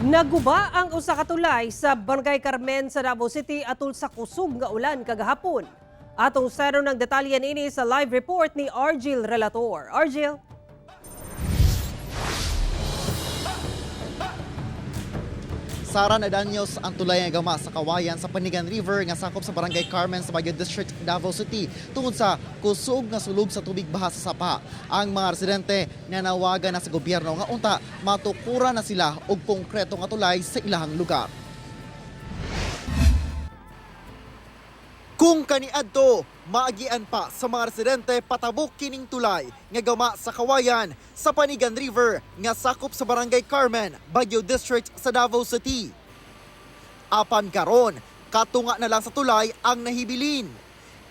Naguba ang usa ka tulay sa Barangay Carmen sa Davao City atol sa kusog nga ulan kagahapon. Atong saro ng detalye ini sa live report ni Argil Relator. Argil. Sara na danyos ang tulay nga gama sa Kawayan sa Panigan River nga sakop sa Barangay Carmen sa Baguio District, Davao City tungod sa kusog nga sulog sa tubig baha sa sapa. Ang mga residente nanawagan na sa gobyerno nga unta matukuran na sila og konkreto nga tulay sa ilahang lugar. Kung kaniadto, maagian pa sa mga residente patabok kining tulay nga gama sa Kawayan sa Panigan River nga sakop sa Barangay Carmen, Baguio District sa Davao City. Apan karon, katunga na lang sa tulay ang nahibilin.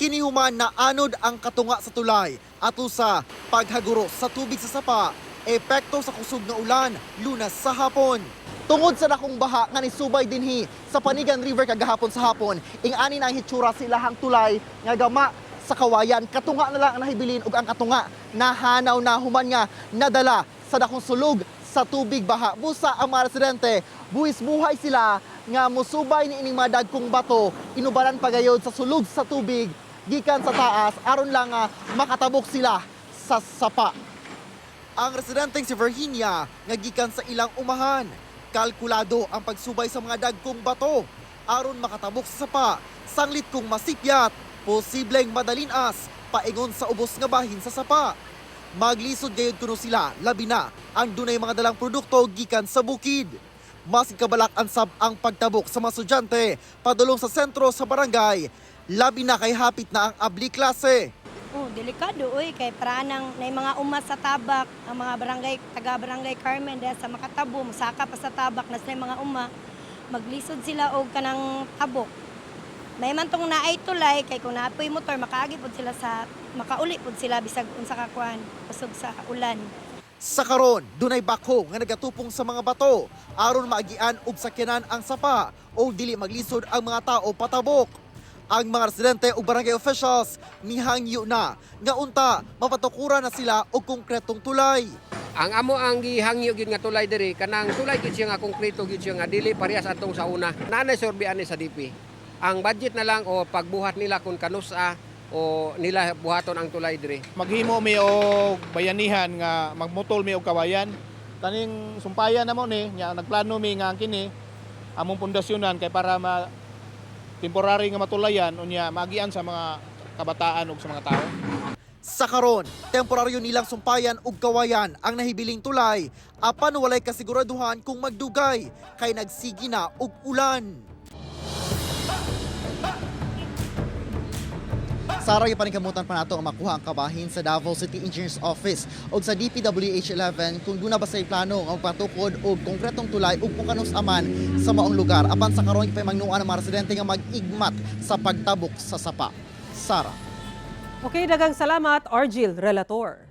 Kinihuman na anod ang katunga sa tulay ato sa paghaguro sa tubig sa sapa, epekto sa kusog nga ulan lunas sa hapon. Tungod sa dakong baha nga nisubay dinhi sa Panigan River kagahapon sa hapon, ing-ani na ang hitsura sa ilahang tulay nga gama sa Kawayan. Katunga na lang ang nahibilin ug ang katunga nahanaw na human nga nadala sa dakong sulog sa tubig baha. Busa ang mga residente, buwis buhay sila nga musubay ni ining mga dagkong bato, inubaran pagayod sa sulog sa tubig gikan sa taas aron lang makatabok sila sa sapa. Ang residenteng si Virginia nga gikan sa ilang umahan, kalkulado ang pagsubay sa mga dagkong bato aron makatabok sa sapa. Sanglit kung masipyat, posibleng madalinas paingon sa ubos nga bahin sa sapa. Maglisod gayud kuno sila, labi na ang dunay mga dalang produkto gikan sa bukid. Mas kabalak ansab ang pagtabok sa mga estudyante padulong sa sentro sa barangay, labi na kay hapit na ang abli klase. Delikado kay para nang nay mga umas sa tabak, ang mga barangay taga-barangay Carmen dahil sa makatabo, masaka pa sa tabak na sila mga maglisod sila og kanang tabok. May man tong naay tulay kay kung naapoy motor makaagi pod sila sa makauli pod sila bisag unsa ka kuan kusog sa ulan. Sa karon, dunay bako nga nagatupong sa mga bato aron maagian og sakyanan ang sapa o dili maglisod ang mga tao patabok. Ang mga residente o barangay officials nihangyo na nga unta mapatukuran na sila og konkretong tulay. Ang amo ang gihangyo gyud nga tulay diri kanang tulay gyud siya nga konkreto gyud siya nga dili parehas atong sa una. Nanay sorbian ni sa DP. Ang budget na lang o pagbuhat nila kung kanusa o nila buhaton ang tulay diri. Maghimo mi og bayanihan nga magmutol mi og Kawayan. Kaning sumpayan namo ni nya nagplano mi nga kini among pundasyonan kay para temporary nga matulayan unya magian sa mga kabataan ug sa mga tao. Sa karon, temporaryo nilang sumpayan ug Kawayan ang nahibiling tulay apan walay kasiguraduhan kung magdugay kay nagsigi na og ulan. Sara, ipaningkamutan pa nato ang makuha ang kabahin sa Davao City Engineers Office o sa DPWH 11 kung doon na ba sa plano ang patukod o konkretong tulay o kung kanus aman sa maong lugar. Apan sa karon ipamangnuan ang mga residente nga mag-igmat sa pagtabok sa sapa. Sara. Okay, daghang salamat Argil Relator.